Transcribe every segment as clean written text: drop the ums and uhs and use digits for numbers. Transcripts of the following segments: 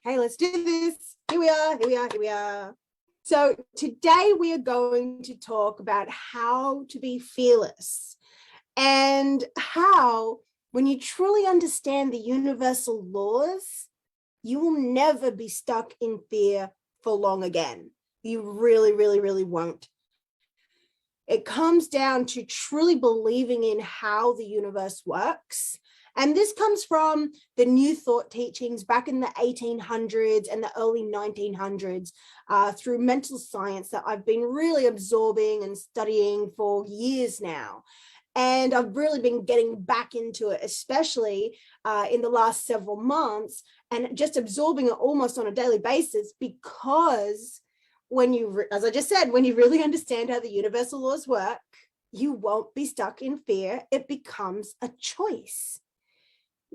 Okay, let's do this. Here we are, here we are, here we are. So today we are going to talk about how to be fearless and how, when you truly understand the universal laws, you will never be stuck in fear for long again. You really, really, really won't. It comes down to truly believing in how the universe works. And this comes from the New Thought teachings back in the 1800s and the early 1900s through mental science that I've been really absorbing and studying for years now. And I've really been getting back into it, especially in the last several months, and just absorbing it almost on a daily basis, because when you, as I just said, when you really understand how the universal laws work, you won't be stuck in fear. It becomes a choice.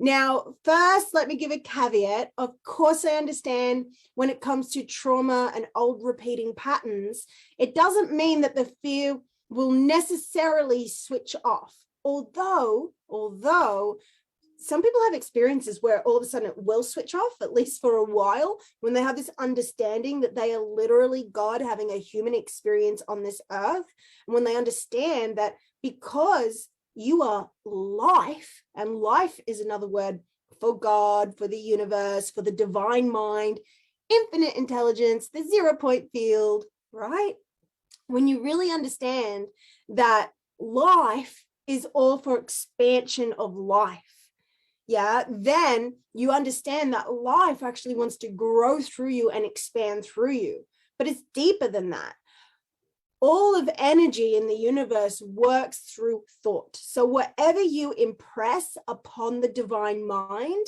Now, first, let me give a caveat. Of course, I understand when it comes to trauma and old repeating patterns, it doesn't mean that the fear will necessarily switch off. Although some people have experiences where all of a sudden it will switch off, at least for a while, when they have this understanding that they are literally God having a human experience on this earth. And when they understand that because you are life, and life is another word for God, for the universe, for the divine mind, infinite intelligence, the 0-point field, right? When you really understand that life is all for expansion of life, yeah, then you understand that life actually wants to grow through you and expand through you. But it's deeper than that. All of energy in the universe works through thought. So whatever you impress upon the divine mind,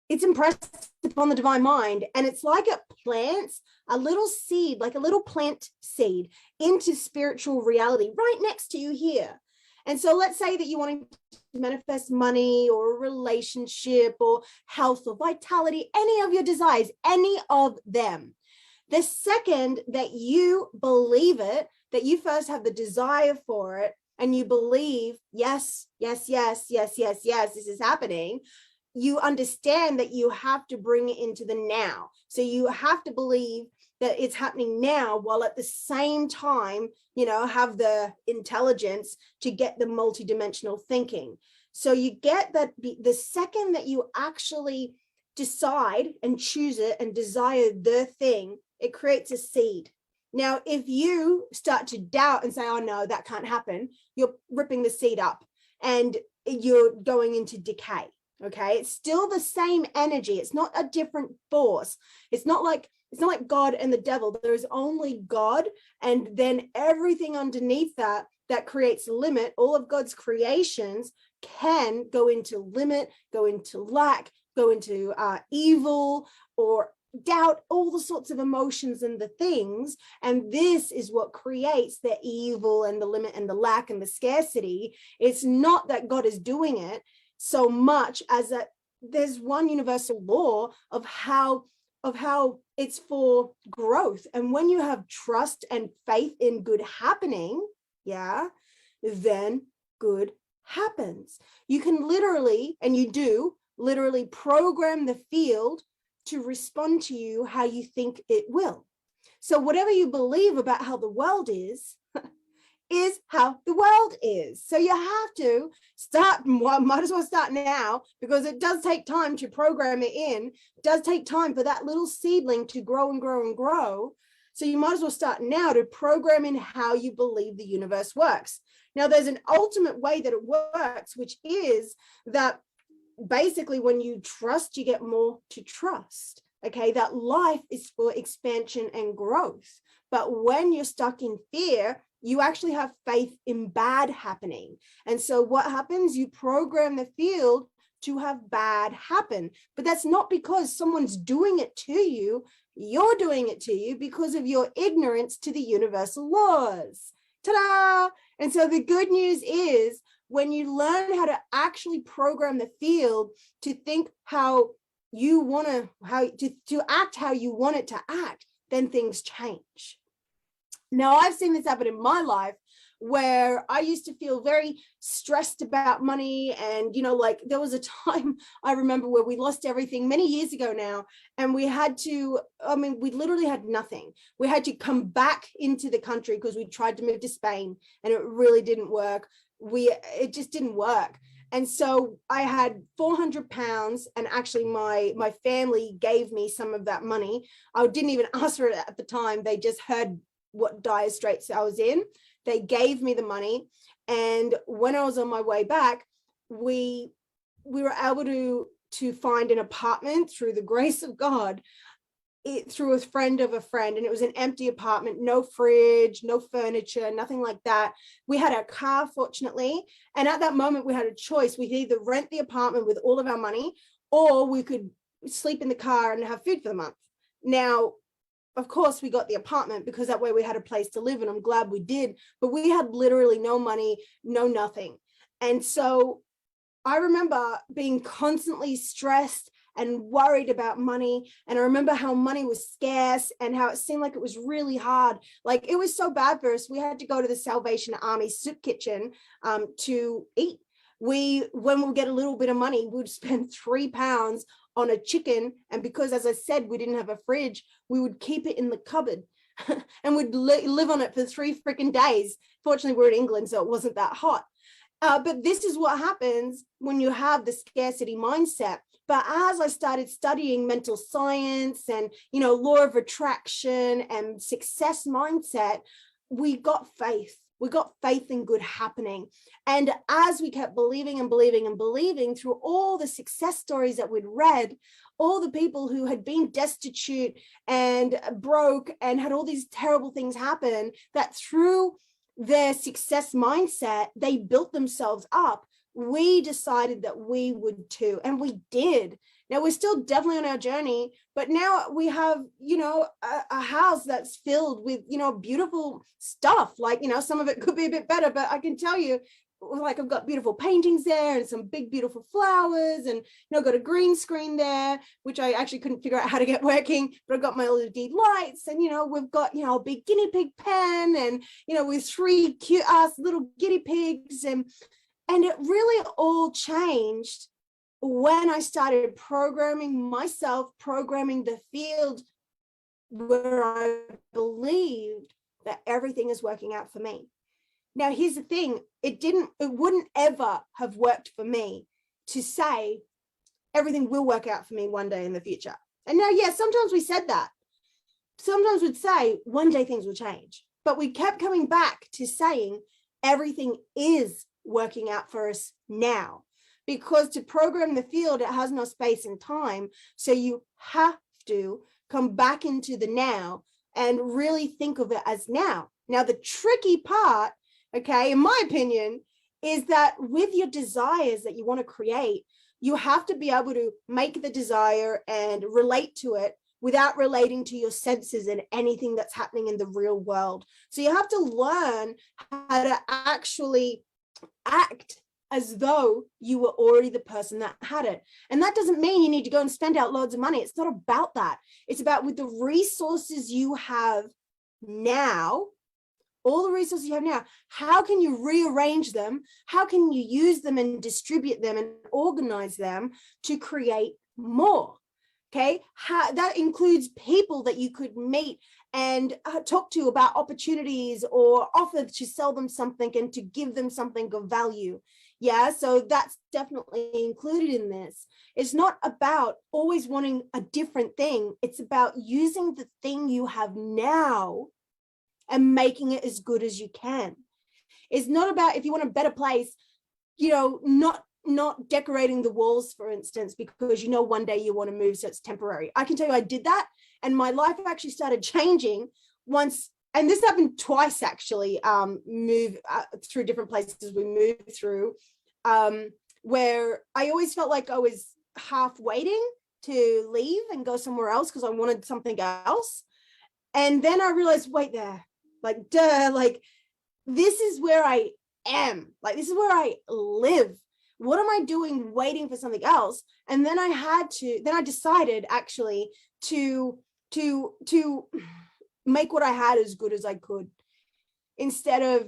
it's impressed upon the divine mind. And it's like it plants a little seed, like a little plant seed, into spiritual reality right next to you here. And so let's say that you want to manifest money or a relationship or health or vitality, any of your desires, any of them. The second that you believe it, that you first have the desire for it, and you believe, yes, yes, yes, yes, yes, yes, this is happening, you understand that you have to bring it into the now. So you have to believe that it's happening now, while at the same time, have the intelligence to get the multidimensional thinking. So you get that the second that you actually decide and choose it and desire the thing, it creates a seed. Now, if you start to doubt and say, oh no, that can't happen, you're ripping the seed up and you're going into decay. Okay, it's still the same energy. It's not a different force. It's not like God and the devil. There is only God, and then everything underneath that creates limit. All of God's creations can go into limit, go into lack, go into evil or doubt, all the sorts of emotions and the things. And this is what creates the evil and the limit and the lack and the scarcity. It's not that God is doing it so much as that there's one universal law of how it's for growth. And when you have trust and faith in good happening, yeah, then good happens. You can literally, and you do literally, program the field to respond to you how you think it will. So whatever you believe about how the world is how the world is. So you have to start, might as well start now, because it does take time to program it in. It does take time for that little seedling to grow and grow and grow. So you might as well start now to program in how you believe the universe works. Now, there's an ultimate way that it works, which is that basically when you trust, you get more to trust. Okay, that life is for expansion and growth. But when you're stuck in fear, you actually have faith in bad happening. And so what happens? You program the field to have bad happen. But that's not because someone's doing it to you. You're doing it to you because of your ignorance to the universal laws. Ta-da! And so the good news is, when you learn how to actually program the field to think how you want to act how you want it to act, then things change. Now, I've seen this happen in my life where I used to feel very stressed about money. And, you know, like there was a time I remember where we lost everything many years ago now. And we had to, I mean, we literally had nothing. We had to come back into the country because we tried to move to Spain and it really didn't work. It just didn't work. And so I had £400, and actually my family gave me some of that money. I didn't even ask for it at the time. They just heard what dire straits I was in. They gave me the money. And when I was on my way back, we were able to find an apartment through the grace of God, through a friend of a friend, and it was an empty apartment, no fridge, no furniture, nothing like that. We had our car, fortunately, and at that moment we had a choice. We could either rent the apartment with all of our money, or we could sleep in the car and have food for the month. Now, of course, we got the apartment because that way we had a place to live, and I'm glad we did, but we had literally no money, no nothing. And so I remember being constantly stressed and worried about money. And I remember how money was scarce and how it seemed like it was really hard. Like it was so bad for us. We had to go to the Salvation Army soup kitchen to eat. When we get a little bit of money, we'd spend £3 on a chicken. And because, as I said, we didn't have a fridge, we would keep it in the cupboard and we'd live on it for 3 freaking days. Fortunately, we're in England, so it wasn't that hot. But this is what happens when you have the scarcity mindset. But as I started studying mental science and, you know, law of attraction and success mindset, we got faith. We got faith in good happening. And as we kept believing and believing and believing through all the success stories that we'd read, all the people who had been destitute and broke and had all these terrible things happen, that through their success mindset, they built themselves up. We decided that we would too, and we did. Now we're still definitely on our journey, but now we have, you know, a house that's filled with, you know, beautiful stuff. Like, you know, some of it could be a bit better, but I can tell you, like, I've got beautiful paintings there and some big, beautiful flowers, and, you know, got a green screen there, which I actually couldn't figure out how to get working, but I've got my LED lights, and, you know, we've got, you know, a big guinea pig pen, and, you know, with 3 cute ass little guinea pigs. And it really all changed when I started programming myself, programming the field, where I believed that everything is working out for me. Now, here's the thing, it wouldn't ever have worked for me to say everything will work out for me one day in the future. And now, yeah, sometimes we said that. Sometimes we'd say one day things will change, but we kept coming back to saying everything is working out for us now, because to program the field, it has no space and time. So you have to come back into the now and really think of it as now. Now, the tricky part, okay, in my opinion, is that with your desires that you want to create, you have to be able to make the desire and relate to it without relating to your senses and anything that's happening in the real world. So you have to learn how to actually act as though you were already the person that had it. And that doesn't mean you need to go and spend out loads of money. It's not about that. It's about, with the resources you have now, all the resources you have now, how can you rearrange them? How can you use them and distribute them and organize them to create more? Okay, that includes people that you could meet and talk to about opportunities, or offer to sell them something and to give them something of value. Yeah, so that's definitely included in this. It's not about always wanting a different thing. It's about using the thing you have now and making it as good as you can. It's not about, if you want a better place, you know, not decorating the walls, for instance, because you know one day you want to move, so it's temporary. I can tell you I did that, and my life actually started changing once, and this happened twice actually, move through different places we moved through, where I always felt like I was half waiting to leave and go somewhere else because I wanted something else. And then I realized, wait there, like, duh, like, this is where I am, like, this is where I live. What am I doing waiting for something else? And then I decided actually to make what I had as good as I could, instead of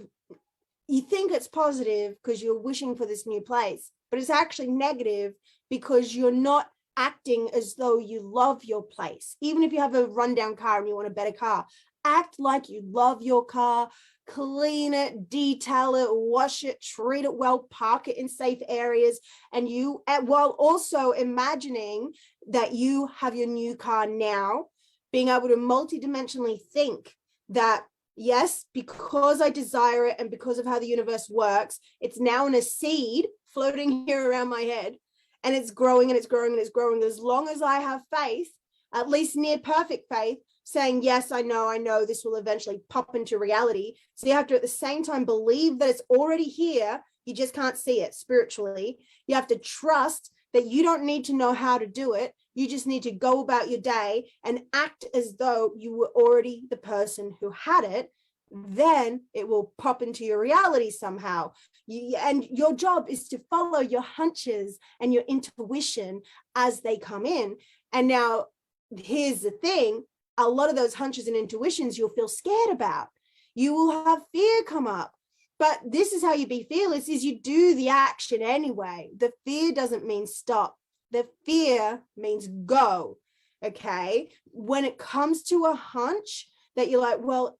you think it's positive because you're wishing for this new place, but it's actually negative because you're not acting as though you love your place. Even if you have a rundown car and you want a better car, act like you love your car, clean it, detail it, wash it, treat it well, park it in safe areas, and you, while also imagining that you have your new car now, being able to multidimensionally think that, yes, because I desire it and because of how the universe works, it's now in a seed floating here around my head, and it's growing and it's growing and it's growing. As long as I have faith, at least near perfect faith, saying, yes, I know this will eventually pop into reality. So you have to at the same time believe that it's already here. You just can't see it spiritually. You have to trust that you don't need to know how to do it. You just need to go about your day and act as though you were already the person who had it. Then it will pop into your reality somehow. And your job is to follow your hunches and your intuition as they come in. And now here's the thing. A lot of those hunches and intuitions you'll feel scared about. You will have fear come up. But this is how you be fearless, is you do the action anyway. The fear doesn't mean stop. The fear means go, okay? When it comes to a hunch that you're like, well,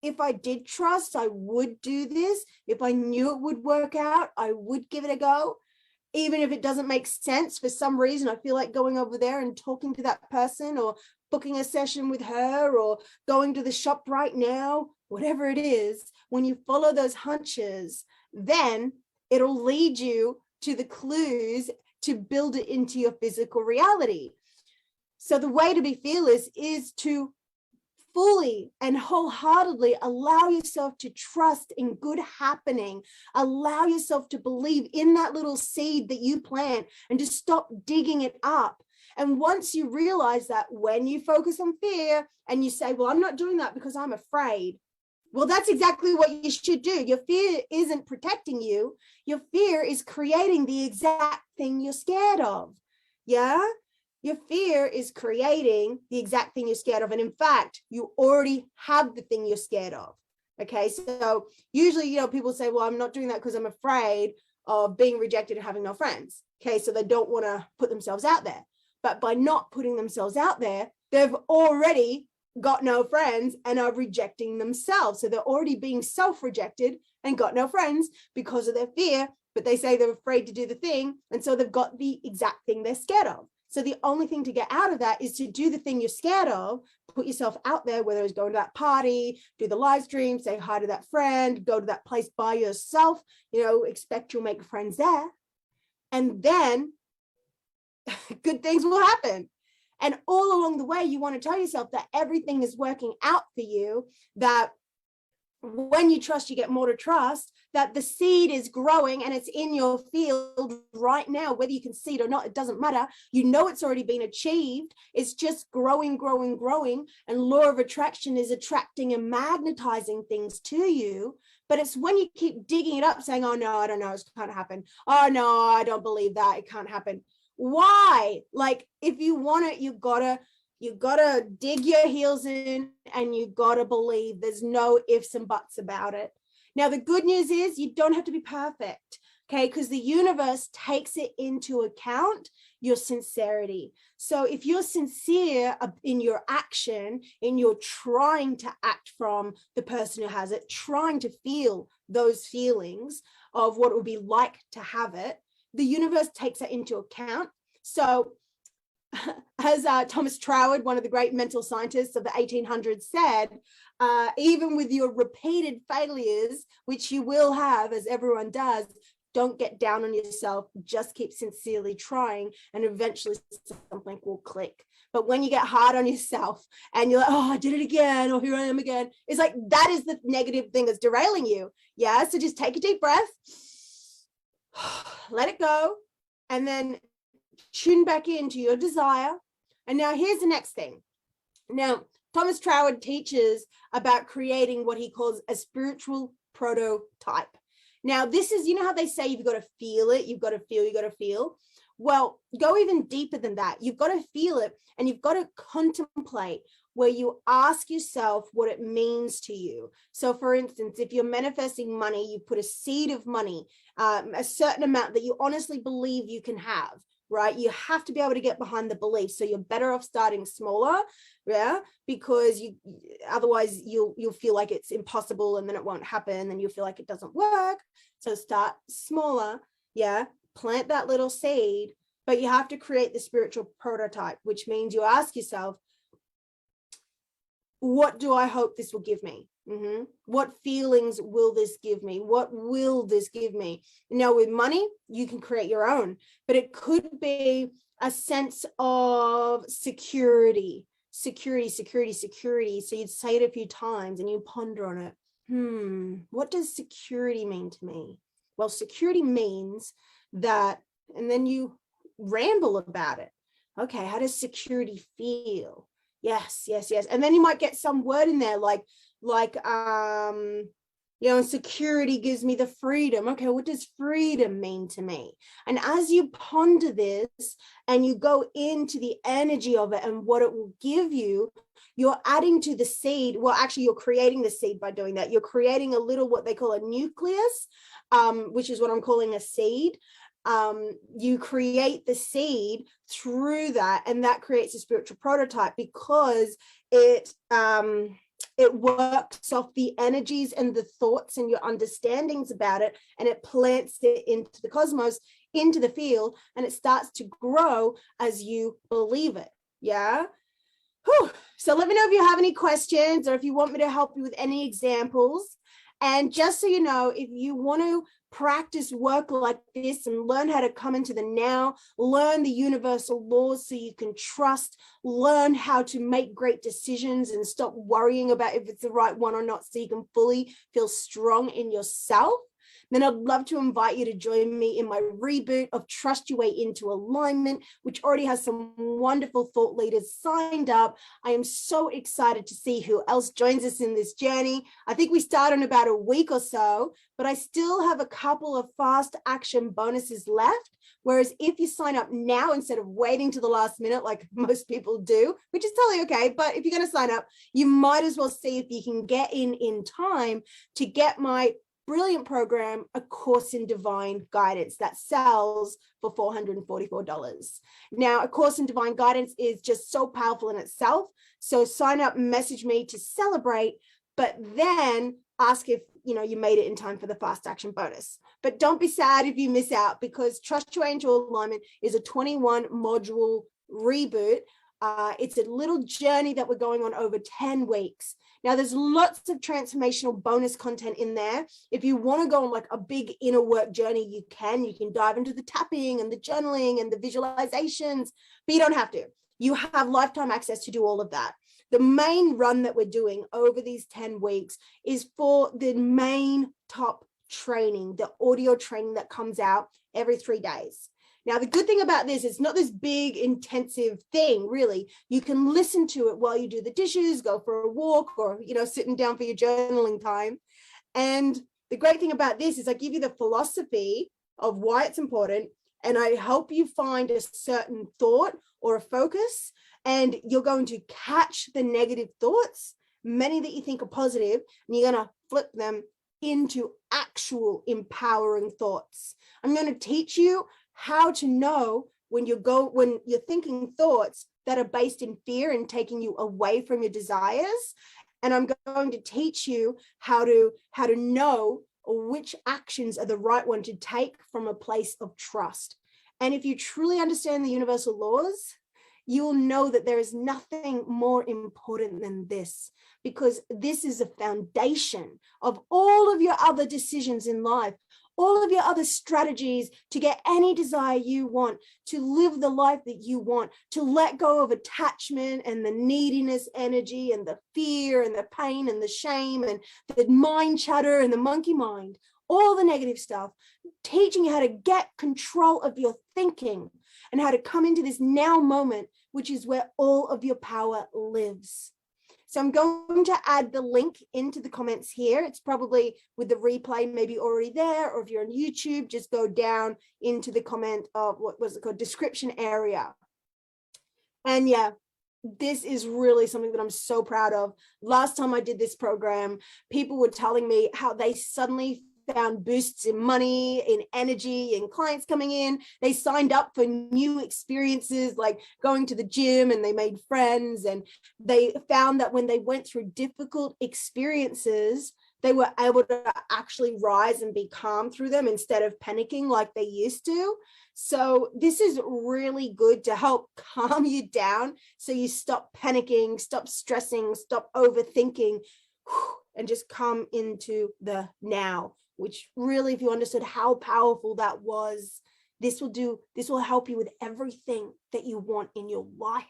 if I did trust, I would do this. If I knew it would work out, I would give it a go. Even if it doesn't make sense for some reason, I feel like going over there and talking to that person or booking a session with her or going to the shop right now, whatever it is, when you follow those hunches, then it'll lead you to the clues to build it into your physical reality. So the way to be fearless is to fully and wholeheartedly allow yourself to trust in good happening. Allow yourself to believe in that little seed that you plant and to stop digging it up. And once you realize that, when you focus on fear and you say, well, I'm not doing that because I'm afraid. Well, that's exactly what you should do. Your fear isn't protecting you. Your fear is creating the exact thing you're scared of. Yeah? Your fear is creating the exact thing you're scared of. And in fact, you already have the thing you're scared of. Okay, so usually, people say, well, I'm not doing that because I'm afraid of being rejected and having no friends. Okay, so they don't want to put themselves out there. But by not putting themselves out there, they've already got no friends and are rejecting themselves. So they're already being self-rejected and got no friends because of their fear, but they say they're afraid to do the thing. And so they've got the exact thing they're scared of. So the only thing to get out of that is to do the thing you're scared of, put yourself out there, whether it's going to that party, do the live stream, say hi to that friend, go to that place by yourself, expect you'll make friends there. And then good things will happen. And all along the way, you want to tell yourself that everything is working out for you, that when you trust, you get more to trust, that the seed is growing and it's in your field right now, whether you can see it or not, it doesn't matter. It's already been achieved. It's just growing, growing, growing. And law of attraction is attracting and magnetizing things to you. But it's when you keep digging it up saying, oh no, I don't know, it can't happen. Oh no, I don't believe that, it can't happen. Why? Like, if you want it, you gotta dig your heels in and you gotta believe. There's no ifs and buts about it. Now, the good news is you don't have to be perfect, okay? Because the universe takes it into account, your sincerity. So if you're sincere in your action, in your trying to act from the person who has it, trying to feel those feelings of what it would be like to have it, the universe takes that into account. So as Thomas Troward, one of the great mental scientists of the 1800s, said, even with your repeated failures, which you will have, as everyone does, don't get down on yourself, just keep sincerely trying, and eventually something will click. But when you get hard on yourself and you're like, oh, I did it again, or here I am again, it's like, that is the negative thing that's derailing you. Yeah, so just take a deep breath, let it go, and then tune back into your desire. And now here's the next thing. Now, Thomas Troward teaches about creating what he calls a spiritual prototype. Now, this is, how they say you've got to feel it, you've got to feel, you've got to feel. Well, go even deeper than that. You've got to feel it, and you've got to contemplate, where you ask yourself what it means to you. So for instance, if you're manifesting money, you put a seed of money, a certain amount that you honestly believe you can have, right? You have to be able to get behind the belief. So you're better off starting smaller, yeah, because otherwise you'll feel like it's impossible, and then it won't happen, and you'll feel like it doesn't work. So start smaller, yeah, plant that little seed, but you have to create the spiritual prototype, which means you ask yourself, what do I hope this will give me? What feelings will this give me? What will this give me? Now, with money, you can create your own, but it could be a sense of security. So you'd say it a few times and you ponder on it. What does security mean to me? Well, security means that, and then you ramble about it. Okay, how does security feel? Yes. And then you might get some word in there like, security gives me the freedom. Okay, what does freedom mean to me? And as you ponder this and you go into the energy of it and what it will give you, you're adding to the seed. Well, actually, you're creating the seed by doing that. You're creating a little, what they call a nucleus, which is what I'm calling a seed. You create the seed through that, and that creates a spiritual prototype, because it works off the energies and the thoughts and your understandings about it, and it plants it into the cosmos, into the field, and it starts to grow as you believe it. Yeah. Whew. So let me know if you have any questions, or if you want me to help you with any examples. And just so you know, if you want to practice work like this and learn how to come into the now, learn the universal laws so you can trust, learn how to make great decisions and stop worrying about if it's the right one or not, so you can fully feel strong in yourself, then I'd love to invite you to join me in my reboot of Trust Your Way into Alignment, which already has some wonderful thought leaders signed up. I am so excited to see who else joins us in this journey. I think we start in about a week or so, but I still have a couple of fast action bonuses left. Whereas if you sign up now instead of waiting to the last minute, like most people do, which is totally okay, but if you're going to sign up, you might as well see if you can get in time to get my brilliant program, A Course in Divine Guidance, that sells for $444. Now, A Course in Divine Guidance is just so powerful in itself. So sign up, message me to celebrate, but then ask if you made it in time for the fast action bonus. But don't be sad if you miss out, because Trust Your Way into Alignment is a 21 module reboot. It's a little journey that we're going on over 10 weeks. Now, there's lots of transformational bonus content in there. If you want to go on like a big inner work journey, you can dive into the tapping and the journaling and the visualizations, but you don't have to. You have lifetime access to do all of that. The main run that we're doing over these 10 weeks is for the main top training, the audio training that comes out every 3 days. Now, the good thing about this, it's not this big intensive thing, really. You can listen to it while you do the dishes, go for a walk, or, sitting down for your journaling time. And the great thing about this is I give you the philosophy of why it's important, and I help you find a certain thought or a focus, and you're going to catch the negative thoughts, many that you think are positive, and you're going to flip them into actual empowering thoughts. I'm going to teach you how to know when you're thinking thoughts that are based in fear and taking you away from your desires. And I'm going to teach you how to know which actions are the right one to take from a place of trust. And if you truly understand the universal laws, you will know that there is nothing more important than this, because this is a foundation of all of your other decisions in life, all of your other strategies to get any desire you want, to live the life that you want, to let go of attachment and the neediness energy and the fear and the pain and the shame and the mind chatter and the monkey mind, all the negative stuff, teaching you how to get control of your thinking and how to come into this now moment, which is where all of your power lives. So I'm going to add the link into the comments here. It's probably with the replay maybe already there, or if you're on YouTube, just go down into the comment of what was it called, description area. And yeah, this is really something that I'm so proud of. Last time I did this program, people were telling me how they suddenly found boosts in money, in energy, and clients coming in. They signed up for new experiences like going to the gym, and they made friends, and they found that when they went through difficult experiences, they were able to actually rise and be calm through them instead of panicking like they used to. So this is really good to help calm you down so you stop panicking, stop stressing, stop overthinking, and just come into the now, which really, if you understood how powerful that was, this will help you with everything that you want in your life.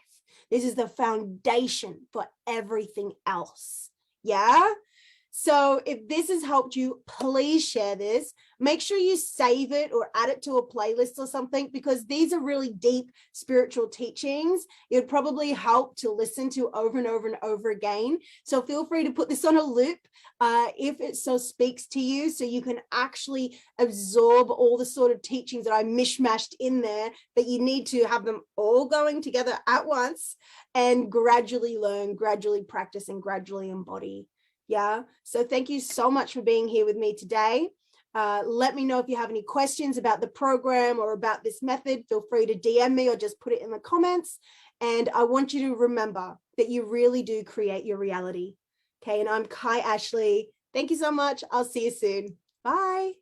This is the foundation for everything else. Yeah. So if this has helped you, please share this. Make sure you save it or add it to a playlist or something, because these are really deep spiritual teachings. It would probably help to listen to over and over and over again. So feel free to put this on a loop if it so speaks to you, so you can actually absorb all the sort of teachings that I mishmashed in there, that you need to have them all going together at once and gradually learn, gradually practice, and gradually embody. Yeah. So thank you so much for being here with me today. Let me know if you have any questions about the program or about this method. Feel free to DM me or just put it in the comments. And I want you to remember that you really do create your reality. Okay. And I'm Kai Ashley. Thank you so much. I'll see you soon. Bye.